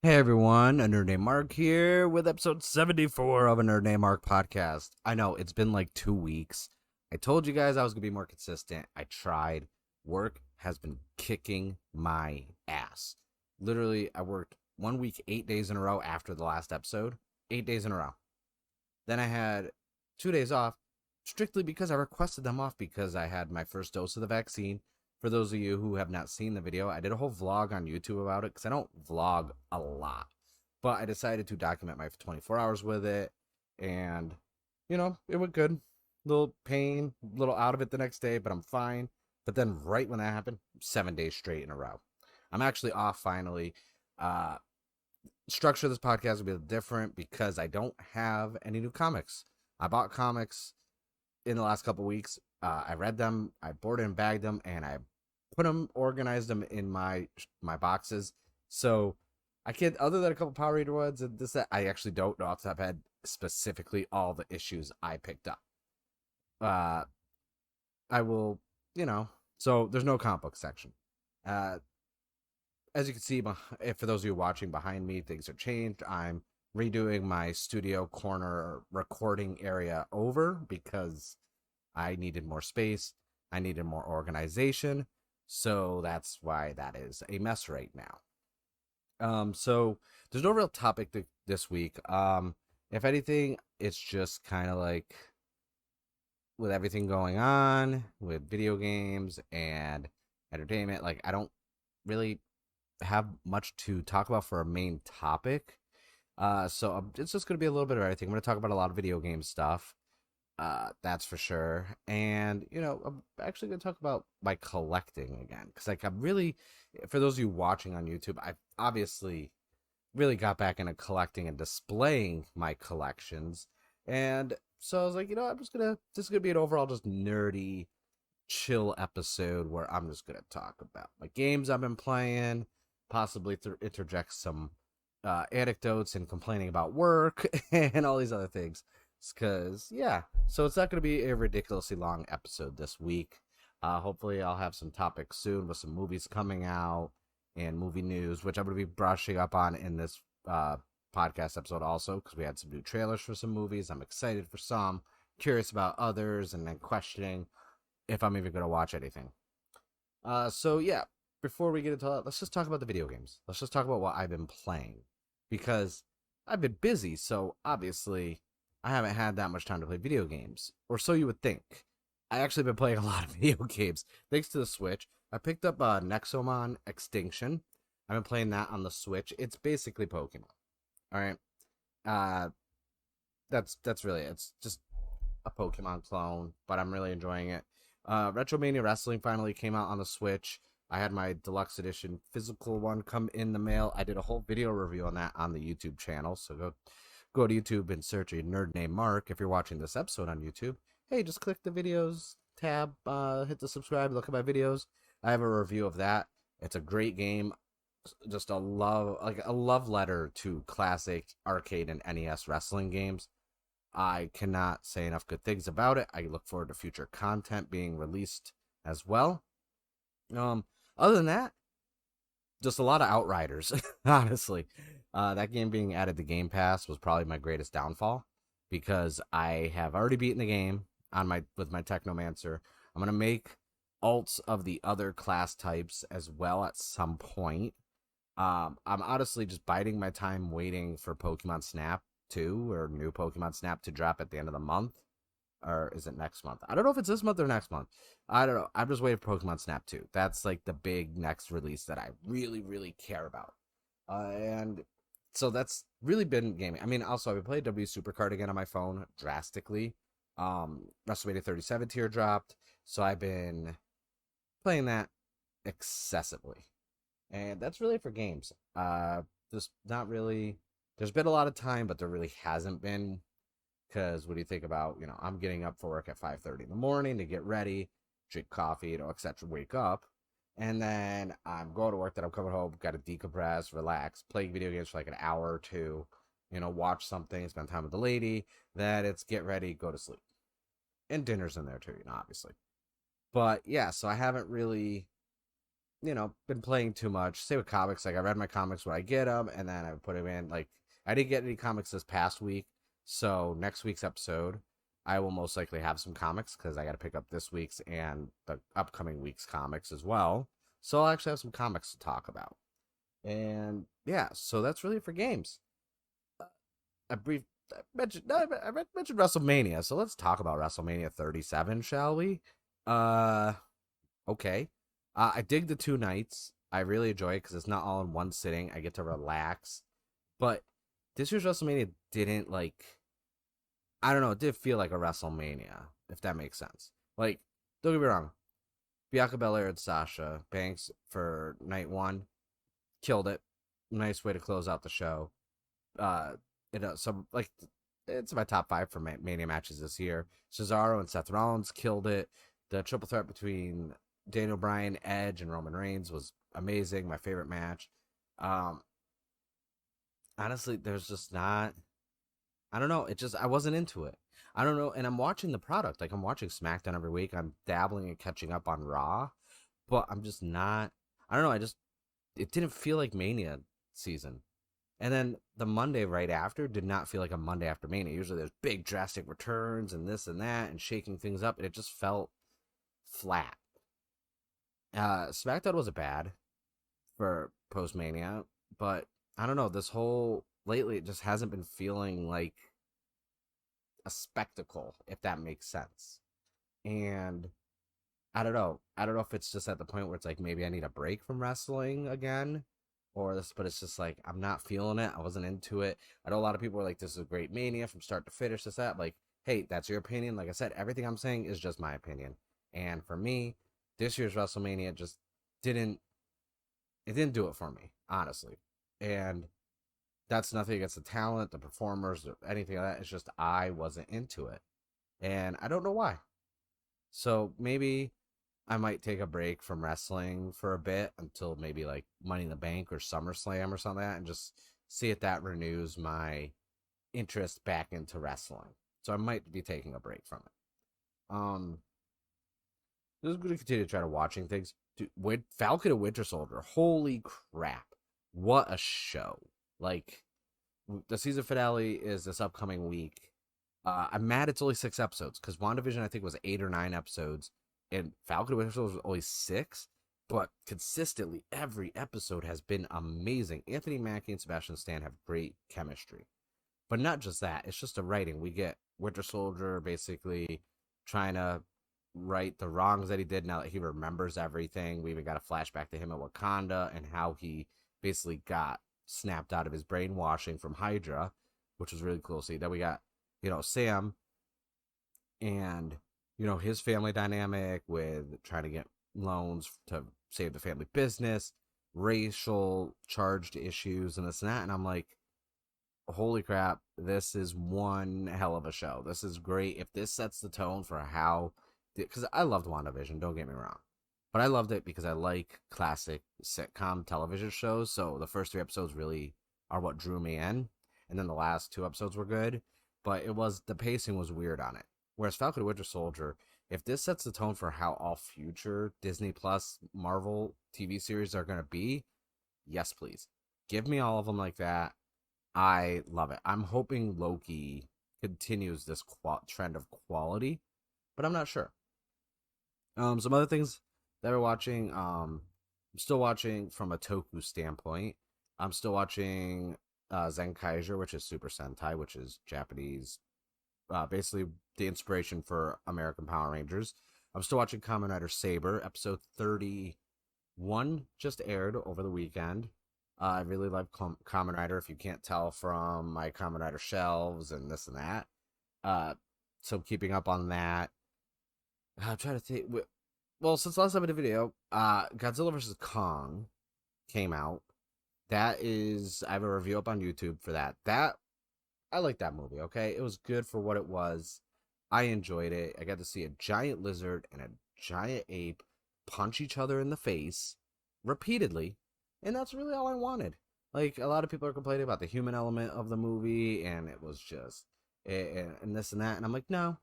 Hey everyone, a nerd named Mark here with episode 74 of a nerd named Mark podcast. I know it's been like 2 weeks. I told you guys I was gonna be more consistent. I tried. Work has been kicking my ass. Literally, I worked 1 week, 8 days in a row after the last episode. 8 days in a row. Then I had 2 days off strictly because I requested them off because I had my first dose of the vaccine. For those of you who have not seen the video, I did a whole vlog on YouTube about it because I don't vlog a lot. But I decided to document my 24 hours with it. And, it went good. Little pain, little out of it the next day, but I'm fine. But then right when that happened, 7 days straight in a row. I'm actually off finally. Uh, Structure of this podcast will be different because I don't have any new comics. I bought comics in the last couple weeks. I read them, I boarded and bagged them, and I put them, organized them in my boxes. So I can't, other than a couple Power Ranger ones and this, that, I actually don't know off the top of my head specifically all the issues I picked up. Uh, I will, so there's no comic book section. Uh, as you can see, for those of you watching behind me, things are changed. I'm redoing my studio corner recording area over because I needed more space. I needed more organization. So that's why that is a mess right now. So there's no real topic this week. If anything, it's just kind of like with everything going on with video games and entertainment, like I don't really have much to talk about for a main topic. So it's just going to be a little bit of everything. I'm going to talk about a lot of video game stuff. That's for sure. And, I'm actually going to talk about my collecting again. Because, like, I'm really, for those of you watching on YouTube, I've obviously really got back into collecting and displaying my collections. And so I was like, this is going to be an overall just nerdy, chill episode where I'm just going to talk about my games I've been playing, possibly interject some anecdotes and complaining about work and all these other things. Because, yeah, so it's not going to be a ridiculously long episode this week. Hopefully, I'll have some topics soon with some movies coming out and movie news, which I'm going to be brushing up on in this podcast episode also, because we had some new trailers for some movies. I'm excited for some, curious about others, and then questioning if I'm even going to watch anything. So, yeah, before we get into that, let's just talk about the video games. Let's just talk about what I've been playing, because I've been busy, so obviously I haven't had that much time to play video games, or so you would think. I actually been playing a lot of video games thanks to the Switch. I picked up Nexomon Extinction. I've been playing that on the Switch. It's basically Pokemon. All right, uh, that's really it. It's just a Pokemon clone, but I'm really enjoying it. Retromania Wrestling finally came out on the Switch. I had my deluxe edition physical one come in the mail. I did a whole video review on that on the YouTube channel, so go to YouTube and search a nerd named Mark. If you're watching this episode on YouTube, hey, just click the videos tab, hit the subscribe, look at my videos. I have a review of that. It's a great game. Just a love letter to classic arcade and NES wrestling games. I cannot say enough good things about it. I look forward to future content being released as well. Um, Other than that, just a lot of Outriders, honestly. That game being added to Game Pass was probably my greatest downfall because I have already beaten the game with my Technomancer. I'm gonna make alts of the other class types as well at some point. I'm honestly just biding my time waiting for Pokemon Snap 2 or new Pokemon Snap to drop at the end of the month. Or is it next month? I don't know if it's this month or next month. I don't know. I'm just waiting for Pokemon Snap 2. That's like the big next release that I really, really care about. And so that's really been gaming. I mean, also, I've been playing W Supercard again on my phone drastically. WrestleMania 37 tier dropped. So I've been playing that excessively. And that's really for games. Just not really. There's been a lot of time, but there really hasn't been. Because what do you think about, I'm getting up for work at 5:30 in the morning to get ready, drink coffee, etc., wake up. And then I'm going to work, then I'm coming home, got to decompress, relax, play video games for like an hour or two, watch something, spend time with the lady. Then it's get ready, go to sleep. And dinner's in there too, obviously. But yeah, so I haven't really been playing too much. Same with comics. Like I read my comics when I get them, and then I put them in. Like I didn't get any comics this past week, so next week's episode, I will most likely have some comics because I got to pick up this week's and the upcoming week's comics as well. So I'll actually have some comics to talk about. And yeah, so that's really it for games. I brief I mentioned no, I mentioned WrestleMania, so let's talk about WrestleMania 37, shall we? Uh, okay. I dig the 2 nights. I really enjoy it because it's not all in one sitting. I get to relax. But this year's WrestleMania didn't like. I don't know. It did feel like a WrestleMania, if that makes sense. Like, don't get me wrong. Bianca Belair and Sasha Banks for night one killed it. Nice way to close out the show. Uh, some like it's my top 5 for Mania matches this year. Cesaro and Seth Rollins killed it. The triple threat between Daniel Bryan, Edge, and Roman Reigns was amazing. My favorite match. Um, Honestly, there's just not. I don't know. It just I wasn't into it. I don't know. And I'm watching the product. Like I'm watching SmackDown every week. I'm dabbling and catching up on Raw, but I'm just not. I don't know. I just it didn't feel like Mania season. And then the Monday right after did not feel like a Monday after Mania. Usually there's big drastic returns and this and that and shaking things up, and it just felt flat. SmackDown wasn't bad for post Mania, but I don't know. This whole lately it just hasn't been feeling like a spectacle, if that makes sense. And I don't know. I don't know if it's just at the point where it's like maybe I need a break from wrestling again, or this. But it's just like I'm not feeling it. I wasn't into it. I know a lot of people are like, "This is a great Mania from start to finish." This that. Like, hey, that's your opinion. Like I said, everything I'm saying is just my opinion. And for me, this year's WrestleMania just didn't. It didn't do it for me, honestly. And that's nothing against the talent, the performers, or anything like that. It's just I wasn't into it, and I don't know why. So maybe I might take a break from wrestling for a bit until maybe like Money in the Bank or SummerSlam or something like that, and just see if that renews my interest back into wrestling. So I might be taking a break from it. Just going to continue to try to watching things. Dude, Falcon and Winter Soldier, holy crap. What a show. Like, the season finale is this upcoming week. I'm mad it's only 6 episodes because WandaVision, I think, was 8 or 9 episodes, and Falcon and Winter Soldier was only 6. But consistently, every episode has been amazing. Anthony Mackie and Sebastian Stan have great chemistry. But not just that, it's just the writing. We get Winter Soldier basically trying to right the wrongs that he did now that he remembers everything. We even got a flashback to him at Wakanda and how he basically got snapped out of his brainwashing from Hydra, which was really cool to see. Then we got, Sam and, his family dynamic with trying to get loans to save the family business, racial charged issues, and this and that. And I'm like, holy crap, this is one hell of a show. This is great. If this sets the tone for how, because I loved WandaVision, don't get me wrong, but I loved it because I like classic sitcom television shows. So the first 3 episodes really are what drew me in, and then the last 2 episodes were good, but the pacing was weird on it. Whereas Falcon and Winter Soldier, if this sets the tone for how all future Disney Plus Marvel TV series are going to be, yes, please. Give me all of them like that. I love it. I'm hoping Loki continues this trend of quality, but I'm not sure. Some other things that we're watching. I'm still watching from a Toku standpoint. I'm still watching Zenkaiger, which is Super Sentai, which is Japanese, basically the inspiration for American Power Rangers. I'm still watching Kamen Rider Saber. Episode 31 just aired over the weekend. I really love Kamen Rider, if you can't tell from my Kamen Rider shelves and this and that. So keeping up on that. I'm trying to think. Well, since last time I did a video, Godzilla vs. Kong came out. I have a review up on YouTube for that. I like that movie, okay? It was good for what it was. I enjoyed it. I got to see a giant lizard and a giant ape punch each other in the face repeatedly, and that's really all I wanted. Like, a lot of people are complaining about the human element of the movie, and it was just, and this and that, and I'm like, no.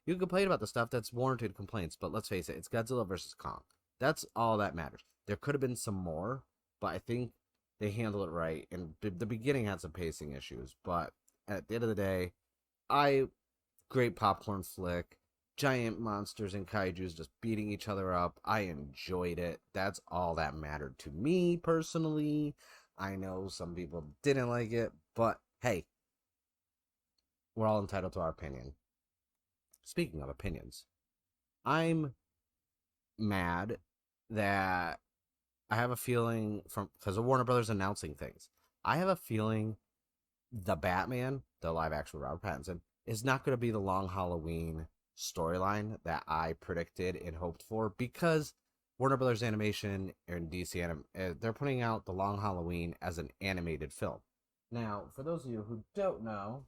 You can complain about the stuff that's warranted complaints, but let's face it, it's Godzilla versus Kong. That's all that matters. There could have been some more, but I think they handled it right. And the beginning had some pacing issues, but at the end of the day, I great popcorn flick. Giant monsters and kaijus just beating each other up. I enjoyed it. That's all that mattered to me personally. I know some people didn't like it, but hey, we're all entitled to our opinion. Speaking of opinions, I'm mad that I have a feeling from because of Warner Brothers announcing things. I have a feeling the Batman, the live action Robert Pattinson, is not going to be the Long Halloween storyline that I predicted and hoped for because Warner Brothers Animation and they're putting out the Long Halloween as an animated film. Now, for those of you who don't know,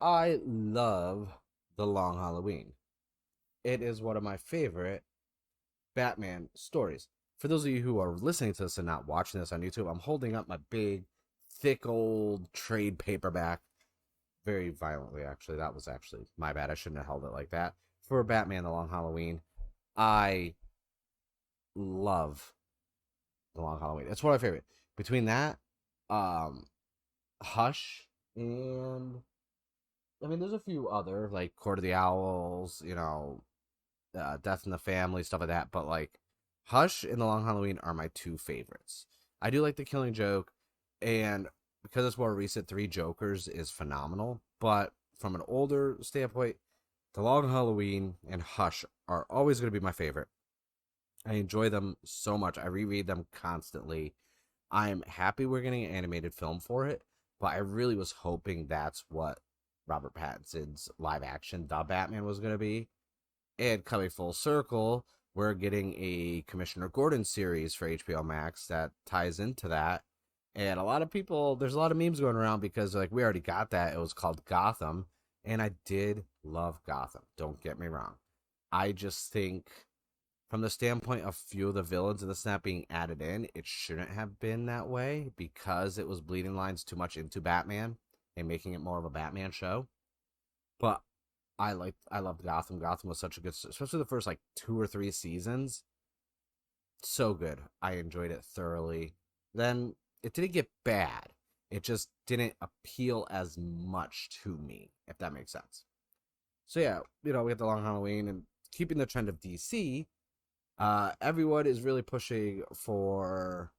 I love the Long Halloween. It is one of my favorite Batman stories. For those of you who are listening to this and not watching this on YouTube, I'm holding up my big, thick old trade paperback very violently, actually. That was actually my bad. I shouldn't have held it like that. For Batman The Long Halloween, I love The Long Halloween. It's one of my favorite. Between that, Hush, and I mean, there's a few other, like Court of the Owls, Death in the Family, stuff like that. But like Hush and The Long Halloween are my two favorites. I do like The Killing Joke, and because it's more recent, Three Jokers is phenomenal. But from an older standpoint, The Long Halloween and Hush are always going to be my favorite. I enjoy them so much. I reread them constantly. I'm happy we're getting an animated film for it, but I really was hoping that's what Robert Pattinson's live action The Batman was going to be. And coming full circle, we're getting a Commissioner Gordon series for HBO Max that ties into that. And a lot of people, there's a lot of memes going around because like we already got that. It was called Gotham, and I did love Gotham. Don't get me wrong. I just think from the standpoint of few of the villains and the snap being added in, it shouldn't have been that way because it was bleeding lines too much into Batman and making it more of a Batman show. But I loved Gotham. Gotham was such a good, especially the first like 2 or 3 seasons. So good. I enjoyed it thoroughly. Then it didn't get bad. It just didn't appeal as much to me, if that makes sense. So yeah, we have the Long Halloween and keeping the trend of DC. Everyone is really pushing for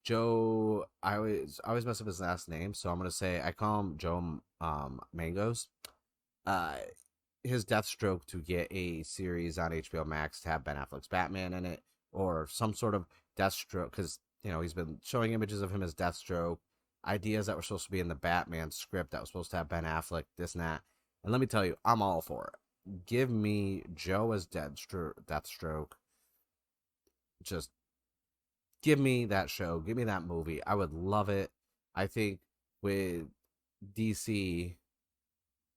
Joe. I always mess up his last name, so I'm gonna say I call him Joe Mangos. Uh, his Deathstroke to get a series on HBO Max to have Ben Affleck's Batman in it, or some sort of Deathstroke, because he's been showing images of him as Deathstroke, ideas that were supposed to be in the Batman script that was supposed to have Ben Affleck, this and that. And let me tell you, I'm all for it. Give me Joe as Deathstroke. Just give me that show. Give me that movie. I would love it. I think with DC,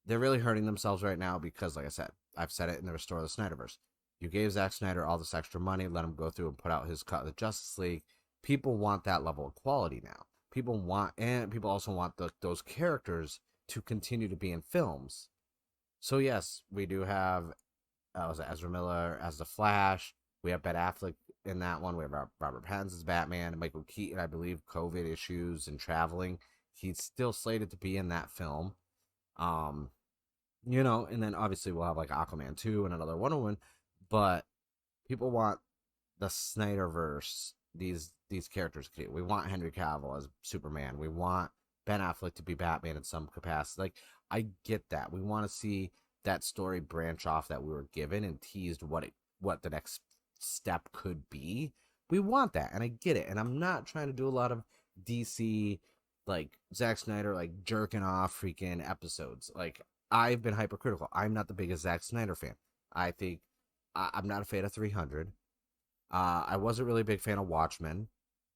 they're really hurting themselves right now because, like I said, I've said it in the Restore the Snyderverse. You gave Zack Snyder all this extra money, let him go through and put out his cut of the Justice League. People want that level of quality now. People also want those characters to continue to be in films. So yes, we do have was it Ezra Miller as the Flash. We have Ben Affleck in that one. We have Robert Pattinson's Batman, and Michael Keaton, I believe, COVID issues and traveling. He's still slated to be in that film. And then obviously we'll have like Aquaman 2 and another Wonder Woman, but people want the Snyderverse, these characters. We want Henry Cavill as Superman. We want Ben Affleck to be Batman in some capacity. Like, I get that. We want to see that story branch off that we were given and teased what the next step could be. We want that, and I get it. And I'm not trying to do a lot of DC, like Zack Snyder, like jerking off freaking episodes. Like, I've been hypercritical. I'm not the biggest Zack Snyder fan. I think I'm not a fan of 300. I wasn't really a big fan of Watchmen.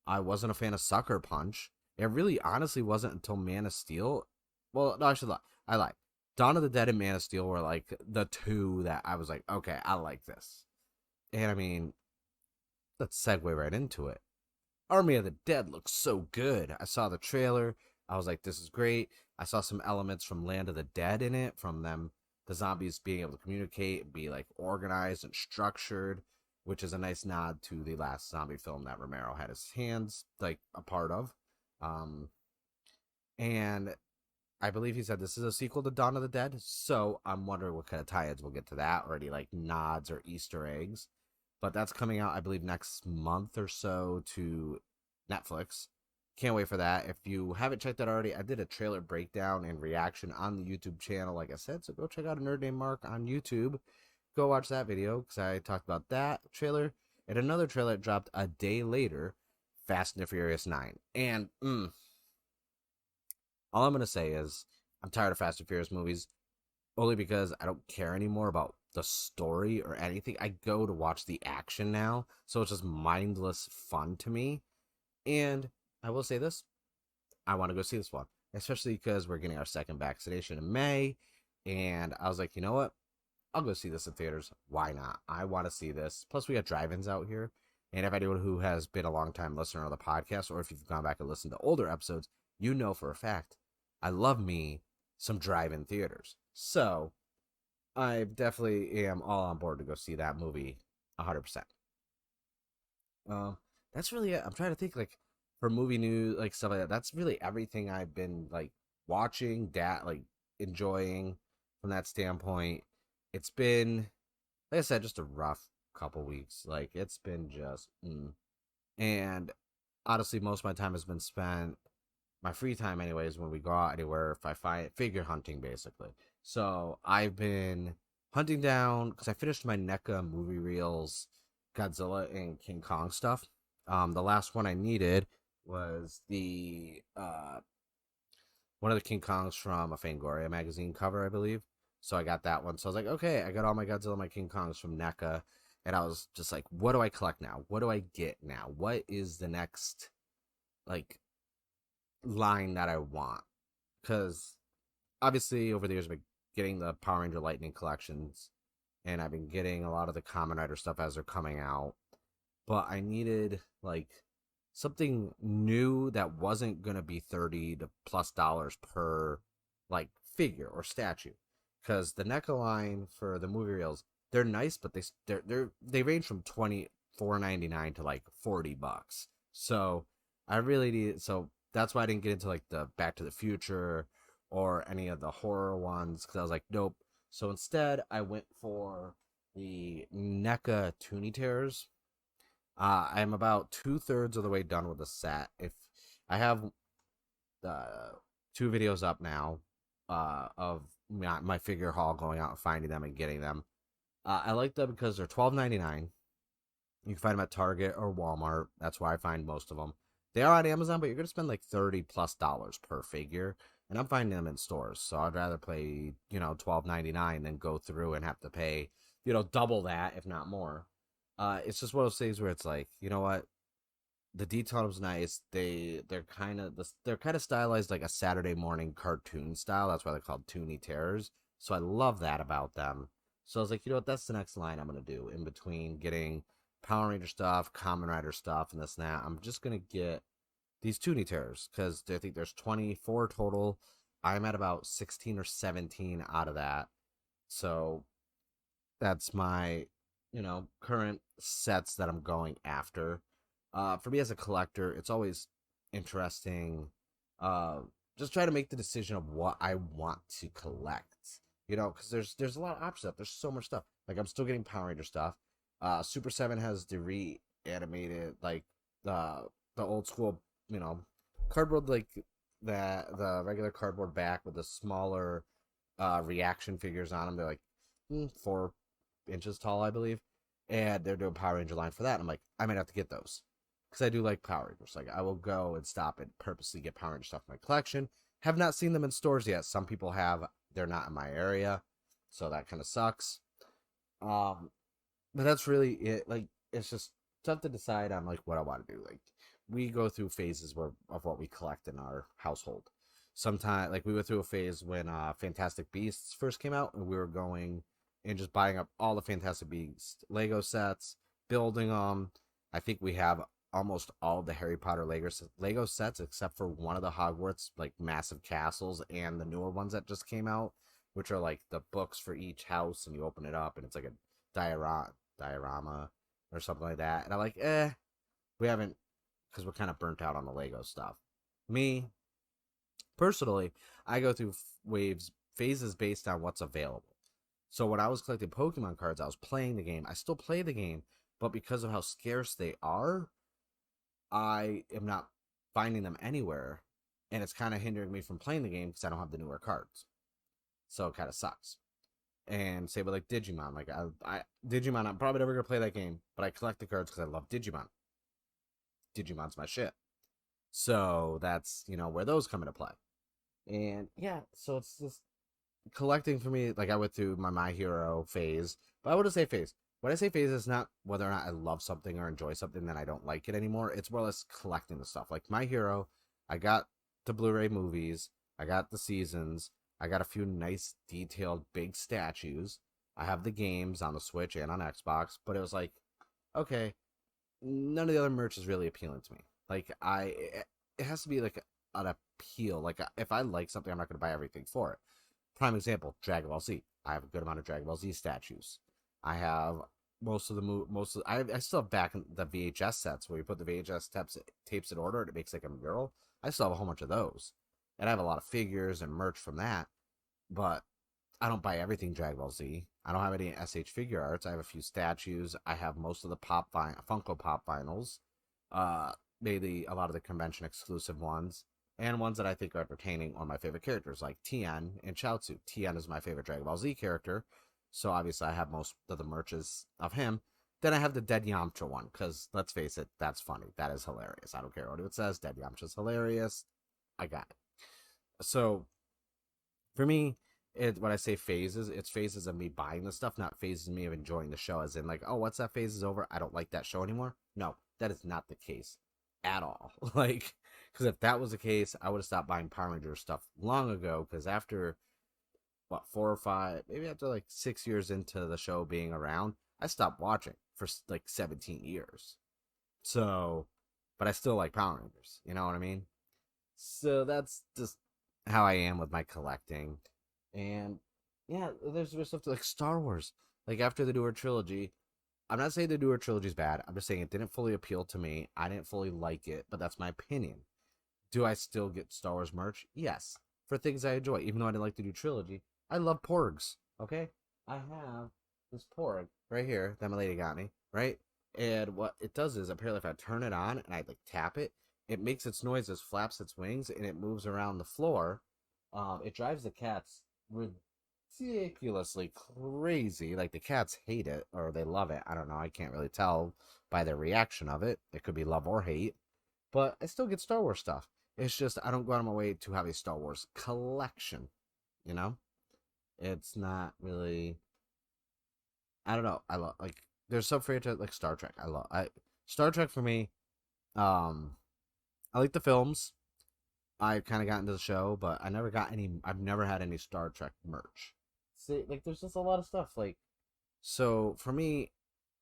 I wasn't a fan of Sucker Punch. It really honestly wasn't until Man of Steel. Well, no, I should lie. I lied. Dawn of the Dead and Man of Steel were like the two that I was like, okay, I like this. And I mean, let's segue right into it. Army of the Dead looks so good. I saw the trailer. I was like, this is great. I saw some elements from Land of the Dead in it, from them the zombies being able to communicate and be like organized and structured, which is a nice nod to the last zombie film that Romero had his hands like a part of. Um, and I believe he said this is a sequel to Dawn of the Dead, so I'm wondering what kind of tie-ins we'll get to that, or any like nods or Easter eggs. But that's coming out, I believe, next month or so to Netflix. Can't wait for that. If you haven't checked that already, I did a trailer breakdown and reaction on the YouTube channel, like I said, so go check out A Nerd Named Mark on YouTube. Go watch that video, because I talked about that trailer. And another trailer that dropped a day later, Fast and the Furious 9. And, all I'm going to say is I'm tired of Fast and Furious movies, only because I don't care anymore about the story or anything. I go to watch the action now, so it's just mindless fun to me. And I will say this, I want to go see this one, especially because we're getting our second vaccination in May. And I was like, you know what? I'll go see this in theaters. Why not? I want to see this. Plus, we got drive-ins out here. And if anyone who has been a long-time listener of the podcast, or if you've gone back and listened to older episodes, you know for a fact I love me some drive-in theaters. So I definitely am all on board to go see that movie 100%. That's really it. I'm trying to think, like, for movie news, like stuff like that. That's really everything I've been like watching, like enjoying from that standpoint. It's been, like I said, just a rough couple weeks. Like it's been just, and honestly, most of my time has been spent, my free time anyways, when we go out anywhere, if I find figure hunting basically. So I've been hunting down, because I finished my NECA movie reels, Godzilla and King Kong stuff. The last one I needed was the one of the King Kongs from a Fangoria magazine cover, I believe. So I got that one. So I was like, okay, I got all my Godzilla and my King Kongs from NECA. And I was just like, what do I collect now? What do I get now? What is the next, like, line that I want? Because obviously over the years I've been getting the Power Ranger Lightning collections, and I've been getting a lot of the Kamen Rider stuff as they're coming out. But I needed like something new that wasn't gonna be $30 to plus dollars per like figure or statue. Because the NECA line for the movie reels, they're nice, but they range from $24.99 to like $40. So I really need, so that's why I didn't get into like the Back to the Future or any of the horror ones, because I was like, nope. So instead, I went for the NECA Toonie Terrors. I'm about 2/3 of the way done with the set. If I have two videos up now of my figure haul, going out and finding them and getting them. I like them because they're $12.99. You can find them at Target or Walmart. That's where I find most of them. They are on Amazon, but you're gonna spend like $30 plus per figure, and I'm finding them in stores. So I'd rather pay, $12.99 than go through and have to pay, double that, if not more. It's just one of those things where it's like, you know what, the detail was nice. They're kind of stylized like a Saturday morning cartoon style. That's why they're called Toonie Terrors. So I love that about them. So I was like, you know what, that's the next line I'm gonna do in between getting Power Ranger stuff, Kamen Rider stuff, and this and that. I'm just gonna get these Toonie Terrors, because I think there's 24 total. I'm at about 16 or 17 out of that. So that's my, current sets that I'm going after. For me as a collector, it's always interesting. Just try to make the decision of what I want to collect. Because there's a lot of options. There's so much stuff. Like I'm still getting Power Ranger stuff. Super 7 has the reanimated, like the old school, cardboard, like that, the regular cardboard back with the smaller reaction figures on them. They're like 4 inches tall, I believe, and they're doing Power Ranger line for that. I'm like, I might have to get those, because I do like Power Rangers. Like I will go and stop and purposely get Power Ranger stuff in my collection. Have not seen them in stores yet. Some people have. They're not in my area, so that kind of sucks. But that's really it. Like it's just tough to decide on like what I want to do. Like we go through phases of what we collect in our household. Sometimes, like we went through a phase when Fantastic Beasts first came out, and we were going and just buying up all the Fantastic Beasts Lego sets, building them. I think we have almost all the Harry Potter Lego sets except for one of the Hogwarts like massive castles and the newer ones that just came out. which are like the books for each house, and you open it up, and it's like a diorama or something like that. And I'm like, we haven't, because we're kind of burnt out on the Lego stuff. Me, personally, I go through phases based on what's available. So when I was collecting Pokemon cards, I was playing the game. I still play the game, but because of how scarce they are, I am not finding them anywhere, and it's kind of hindering me from playing the game because I don't have the newer cards. So it kind of sucks. And say, but like Digimon, like Digimon, I'm probably never gonna play that game, but I collect the cards because I love Digimon. Digimon's my shit. So that's where those come into play. And yeah, so it's just collecting for me. Like I went through my Hero phase, but I wouldn't say phase. When I say phase, it's not whether or not I love something or enjoy something, then I don't like it anymore. It's more or less collecting the stuff. Like My Hero, I got the Blu-ray movies, I got the seasons, I got a few nice, detailed, big statues. I have the games on the Switch and on Xbox, but it was like, okay, none of the other merch is really appealing to me. Like it has to be like an appeal. Like if I like something, I'm not going to buy everything for it. Prime example, Dragon Ball Z. I have a good amount of Dragon Ball Z statues. I have I still have back the VHS sets where you put the VHS tapes in order and it makes like a mural. I still have a whole bunch of those. And I have a lot of figures and merch from that. But I don't buy everything Dragon Ball Z. I don't have any SH figure arts. I have a few statues. I have most of the Funko Pop vinyls. Maybe a lot of the convention exclusive ones. And ones that I think are entertaining are my favorite characters, like Tien and Chaozu. Tien is my favorite Dragon Ball Z character. So obviously I have most of the merches of him. Then I have the Dead Yamcha one, because let's face it, that's funny. That is hilarious. I don't care what it says. Dead Yamcha's hilarious. I got it. So for me, when I say phases, it's phases of me buying the stuff, not phases of me of enjoying the show. As in, like, oh, once that phase is over, I don't like that show anymore. No, that is not the case at all. Like, because if that was the case, I would have stopped buying Power Rangers stuff long ago. Because after what 4 or 5, maybe after like 6 years into the show being around, I stopped watching for like 17 years. So, but I still like Power Rangers. You know what I mean? So that's just how I am with my collecting. And yeah, there's stuff like Star Wars. Like after the newer trilogy, I'm not saying the newer trilogy is bad. I'm just saying it didn't fully appeal to me. I didn't fully like it, but that's my opinion. Do I still get Star Wars merch? Yes, for things I enjoy. Even though I didn't like the new trilogy, I love porgs. Okay, I have this porg right here that my lady got me. Right, and what it does is apparently if I turn it on and I like tap it, it makes its noises, flaps its wings, and it moves around the floor. It drives the cats ridiculously crazy. Like the cats hate it or they love it. I don't know. I can't really tell by their reaction of it. It could be love or hate. But I still get Star Wars stuff. It's just I don't go out of my way to have a Star Wars collection. You know? It's not really I don't know. I love like there's some franchise like Star Trek. I Star Trek for me, um I like the films. I kind of got into the show, but I never got any. I've never had any Star Trek merch. See, like, there's just a lot of stuff. Like, so for me,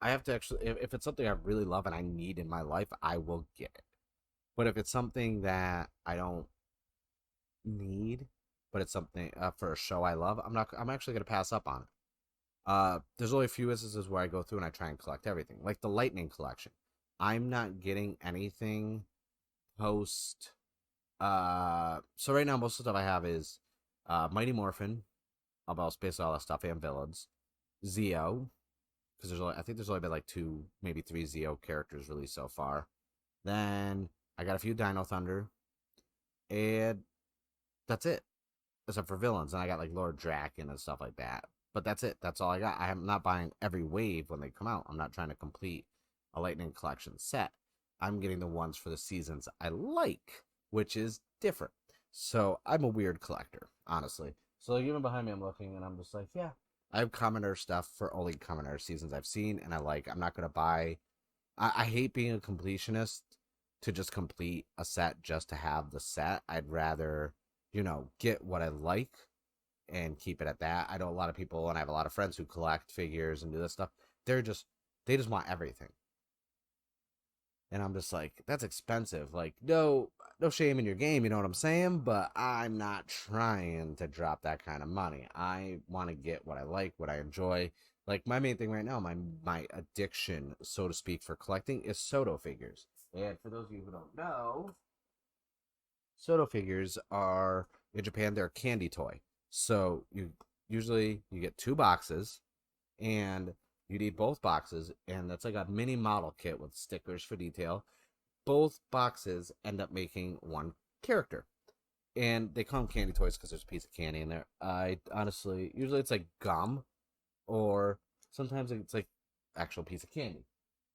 I have to actually, if it's something I really love and I need in my life, I will get it. But if it's something that I don't need, but it's something for a show I love, I'm not. I'm actually gonna pass up on it. There's only a few instances where I go through and I try and collect everything, like the Lightning collection. I'm not getting anything post so right now most of the stuff I have is Mighty Morphin, about basically all that stuff, and villains. Zeo, because I think there's only been like 2, maybe 3 Zeo characters released so far. Then I got a few Dino Thunder, and that's it. Except for villains, and I got like Lord Draken and stuff like that. But that's it. That's all I got. I'm not buying every wave when they come out. I'm not trying to complete a Lightning Collection set. I'm getting the ones for the seasons I like, which is different. So I'm a weird collector, honestly. So like even behind me, I'm looking and I'm just like, yeah, I have commoner stuff for only commoner seasons I've seen and I like. I'm not gonna buy. I hate being a completionist to just complete a set just to have the set. I'd rather, get what I like and keep it at that. I know a lot of people, and I have a lot of friends who collect figures and do this stuff. They just want everything. And I'm just like, that's expensive. Like, no, no shame in your game, you know what I'm saying? But I'm not trying to drop that kind of money. I want to get what I like, what I enjoy. Like my main thing right now, my addiction, so to speak, for collecting is Soto figures. And for those of you who don't know, Soto figures are in Japan. They're a candy toy. So you get two boxes, and you need both boxes, and that's like a mini model kit with stickers for detail. Both boxes end up making one character, and they call them candy toys because there's a piece of candy in there. I honestly, usually it's like gum, or sometimes it's like actual piece of candy.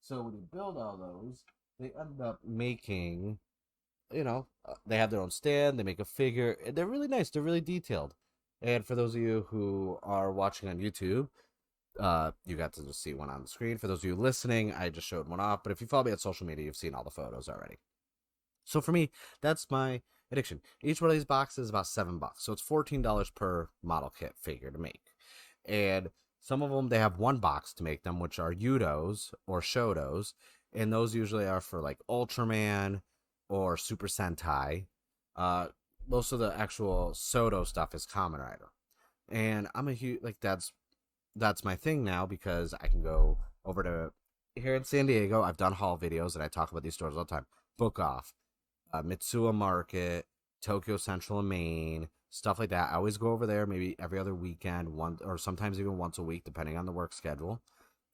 So when you build all those, they end up making, they have their own stand. They make a figure. They're really nice. They're really detailed. And for those of you who are watching on YouTube, you got to just see one on the screen. For those of you listening, I just showed one off. But if you follow me on social media, you've seen all the photos already. So for me, that's my addiction. Each one of these boxes is about $7, so it's $14 per model kit figure to make. And some of them, they have one box to make them, which are Yudos or Shotos, and those usually are for like Ultraman or Super Sentai. Uh, Most of the actual Soto stuff is Kamen Rider, and I'm a huge like that's my thing now because I can go over to here in San Diego. I've done haul videos and I talk about these stores all the time. Book Off, Mitsuya Market, Tokyo Central and Maine, stuff like that. I always go over there maybe every other weekend, one or sometimes even once a week, depending on the work schedule.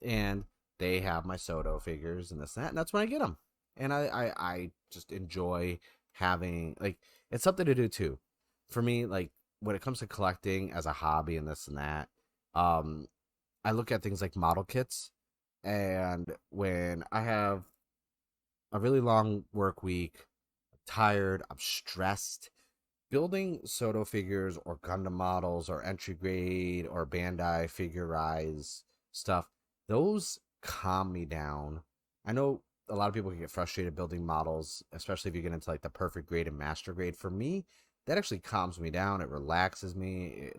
And they have my Soto figures and this and that, and that's when I get them. And I just enjoy having like it's something to do too. For me, like when it comes to collecting as a hobby and this and that, um, I look at things like model kits, and when I have a really long work week, tired, I'm stressed. Building Soto figures or Gundam models or entry grade or Bandai figurize stuff, those calm me down. I know a lot of people can get frustrated building models, especially if you get into like the perfect grade and master grade. For me, that actually calms me down. It relaxes me.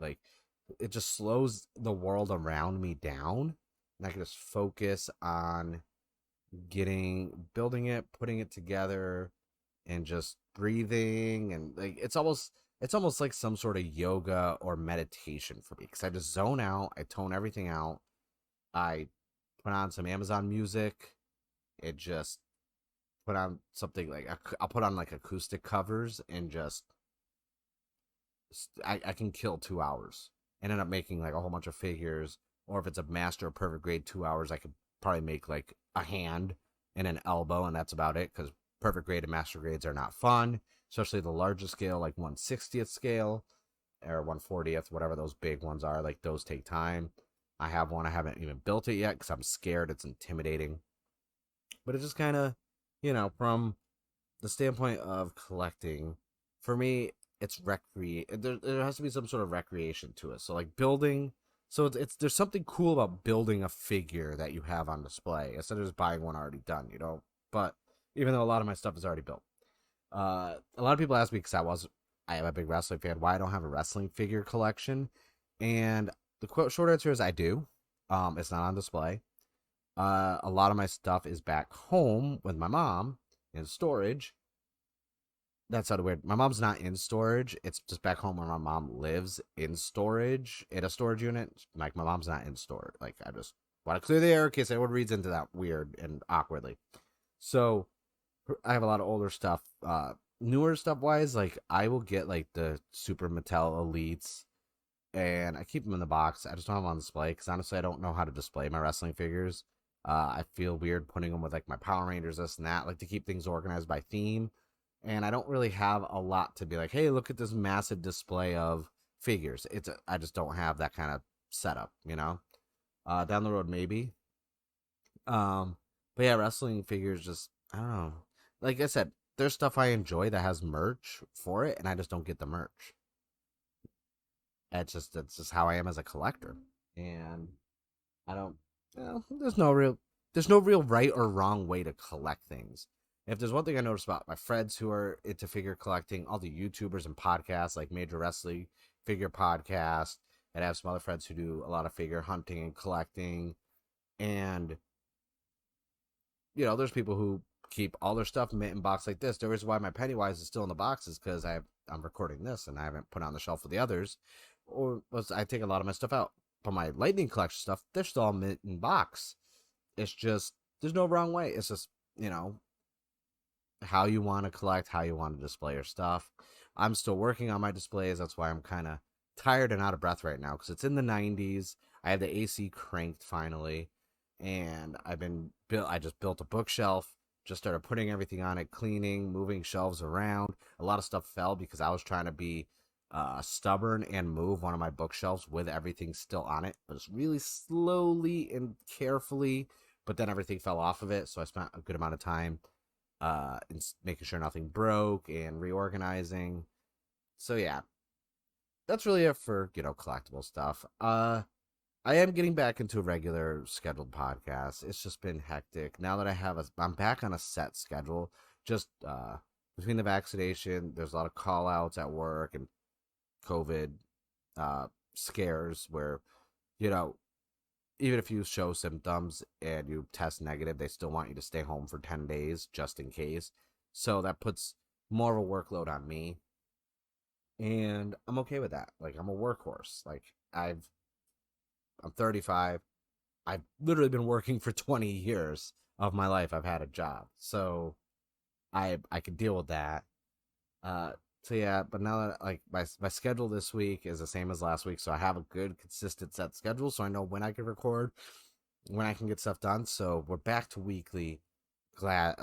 It just slows the world around me down, and I can just focus on building it, putting it together, and just breathing. And like it's almost like some sort of yoga or meditation for me because I just zone out. I tone everything out. I put on some Amazon music. It just put on something like I'll put on like acoustic covers and just I can kill 2 hours and end up making like a whole bunch of figures. Or if it's a master or perfect grade, 2 hours, I could probably make like a hand and an elbow, and that's about it. Because perfect grade and master grades are not fun, especially the larger scale, like 1/60th scale or 1/40th, whatever those big ones are. Like those take time. I have one. I haven't even built it yet because I'm scared. It's intimidating. But it just kind of, from the standpoint of collecting, for me, it's there has to be some sort of recreation to it. So like building, so it's there's something cool about building a figure that you have on display instead of just buying one already done. But even though a lot of my stuff is already built, a lot of people ask me because I am a big wrestling fan, why I don't have a wrestling figure collection, and the short answer is I do. It's not on display. A lot of my stuff is back home with my mom in storage. That sounded weird. My mom's not in storage. It's just back home where my mom lives in storage, in a storage unit. Like, my mom's not in storage. Like, I just want to clear the air in case anyone reads into that weird and awkwardly. So, I have a lot of older stuff. Newer stuff wise, like, I will get, like, the Super Mattel Elites, and I keep them in the box. I just don't have them on display because honestly, I don't know how to display my wrestling figures. I feel weird putting them with like my Power Rangers, this and that, like to keep things organized by theme. And I don't really have a lot to be like, hey, look at this massive display of figures. I just don't have that kind of setup. Down the road maybe. But yeah, wrestling figures just I don't know. Like I said, there's stuff I enjoy that has merch for it, and I just don't get the merch. It's just how I am as a collector, and I don't. There's no real right or wrong way to collect things. If there's one thing I noticed about my friends who are into figure collecting, all the YouTubers and podcasts like Major Wrestling Figure Podcast, and I have some other friends who do a lot of figure hunting and collecting, and there's people who keep all their stuff in box like this. The reason why my Pennywise is still in the box is because I'm recording this and I haven't put on the shelf with the others, or was I take a lot of my stuff out. But my Lightning collection stuff, they're still in box. It's just there's no wrong way. It's just how you want to collect, how you want to display your stuff. I'm still working on my displays. That's why I'm kind of tired and out of breath right now because it's in the 90s. I have the AC cranked finally, and I just built a bookshelf. Just started putting everything on it, cleaning, moving shelves around. A lot of stuff fell because I was trying to be stubborn and move one of my bookshelves with everything still on it, but it's really slowly and carefully. But then everything fell off of it, so I spent a good amount of time and making sure nothing broke and reorganizing. So yeah, that's really it for collectible stuff. I am getting back into a regular scheduled podcast. It's just been hectic now that I'm back on a set schedule. Just between the vaccination, there's a lot of call outs at work and COVID scares where you know even if you show symptoms and you test negative, they still want you to stay home for 10 days just in case. So that puts more of a workload on me. And I'm okay with that. Like, I'm a workhorse. Like, I'm 35. I've literally been working for 20 years of my life. I've had a job. So I can deal with that. Uh so yeah, but now that like my schedule this week is the same as last week, so I have a good consistent set schedule, so I know when I can record, when I can get stuff done. So we're back to weekly. Glad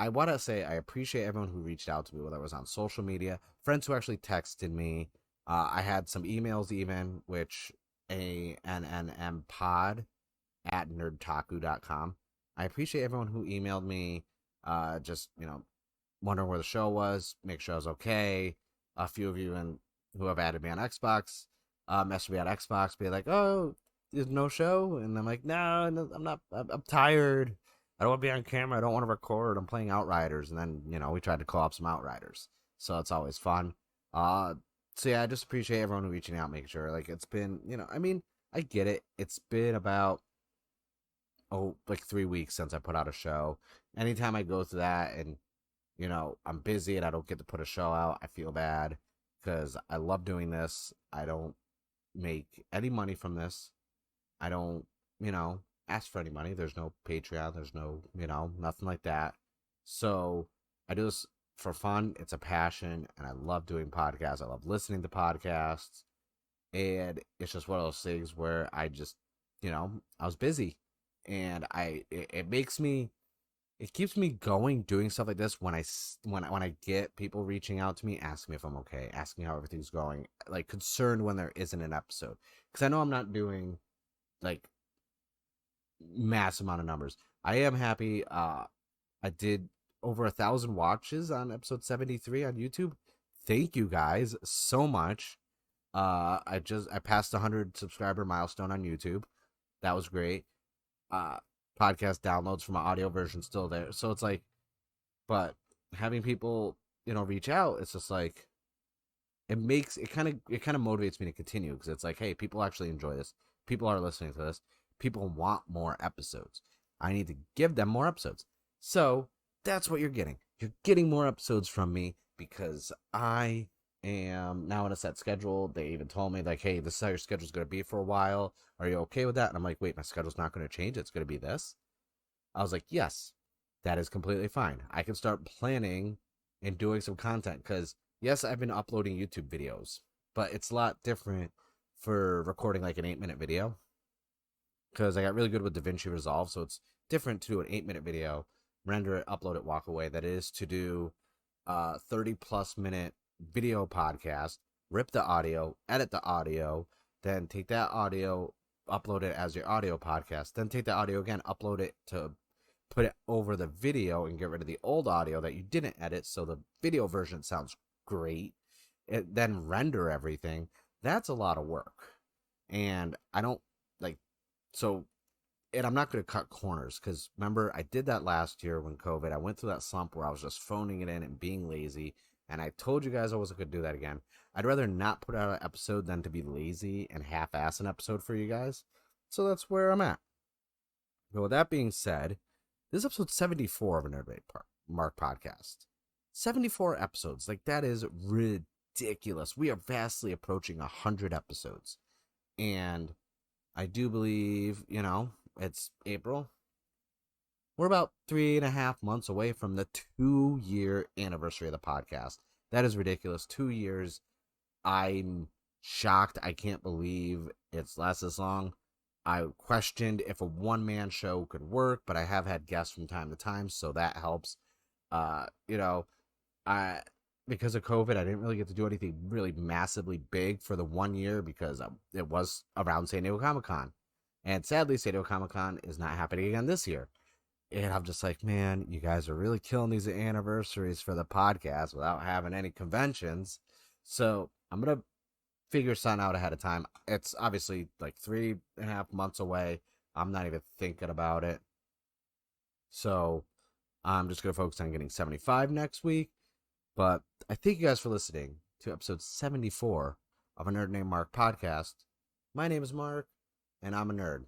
I want to say I appreciate everyone who reached out to me, whether it was on social media, friends who actually texted me. I had some emails even, which ANNM pod at nerdtaku.com. I appreciate everyone who emailed me, just wondering where the show was, make sure I was okay. A few of you who have added me on Xbox, messaged me on Xbox, be like, "Oh, there's no show," and I'm like, "No, no I'm not. I'm tired. I don't want to be on camera. I don't want to record. I'm playing Outriders." And then we tried to co-op some Outriders, so it's always fun. Uh, so yeah, I just appreciate everyone reaching out, making sure. Like it's been, I mean, I get it. It's been about like 3 weeks since I put out a show. Anytime I go through that and I'm busy and I don't get to put a show out, I feel bad because I love doing this. I don't make any money from this. I don't, ask for any money. There's no Patreon. There's no, nothing like that. So I do this for fun. It's a passion and I love doing podcasts. I love listening to podcasts. And it's just one of those things where I just, I was busy and it makes me it keeps me going doing stuff like this when I get people reaching out to me asking me if I'm okay, asking how everything's going, like concerned when there isn't an episode, because I know I'm not doing like mass amount of numbers. I am happy. I did over 1,000 watches on episode 73 on YouTube. Thank you guys so much. I passed 100 subscriber milestone on YouTube. That was great. Uh, Podcast downloads for my audio version still there. So it's like, but having people, reach out, it's just like it kind of motivates me to continue because it's like, hey, people actually enjoy this. People are listening to this. People want more episodes. I need to give them more episodes. So that's what you're getting. You're getting more episodes from me because I am now on a set schedule. They even told me like, hey, this is how your schedule's going to be for a while. Are you okay with that? And I'm like, wait, my schedule's not going to change. It's going to be this. I was like, yes, that is completely fine. I can start planning and doing some content because yes, I've been uploading YouTube videos, but it's a lot different for recording like an 8-minute video because I got really good with DaVinci Resolve. So it's different to do an 8-minute video, render it, upload it, walk away. That is to do 30+ minute video podcast, rip the audio, edit the audio, then take that audio, upload it as your audio podcast, then take the audio again, upload it to put it over the video and get rid of the old audio that you didn't edit so the video version sounds great. Then render everything. That's a lot of work. And I don't like so and I'm not going to cut corners because remember I did that last year when COVID. I went through that slump where I was just phoning it in and being lazy. And I told you guys I wasn't going to do that again. I'd rather not put out an episode than to be lazy and half-ass an episode for you guys. So that's where I'm at. But with that being said, This is episode 74 of a Nerd Mark podcast. 74 episodes. Like, that is ridiculous. We are vastly approaching 100 episodes. And I do believe, it's April. We're about 3.5 months away from the 2-year anniversary of the podcast. That is ridiculous. 2 years. I'm shocked. I can't believe it's lasted this long. I questioned if a one-man show could work, but I have had guests from time to time, so that helps. I because of COVID, I didn't really get to do anything really massively big for the 1 year because it was around San Diego Comic-Con. And sadly, San Diego Comic-Con is not happening again this year. And I'm just like, man, you guys are really killing these anniversaries for the podcast without having any conventions. So I'm going to figure something out ahead of time. It's obviously like 3.5 months away. I'm not even thinking about it. So I'm just going to focus on getting 75 next week. But I thank you guys for listening to episode 74 of a Nerd Named Mark podcast. My name is Mark, and I'm a nerd.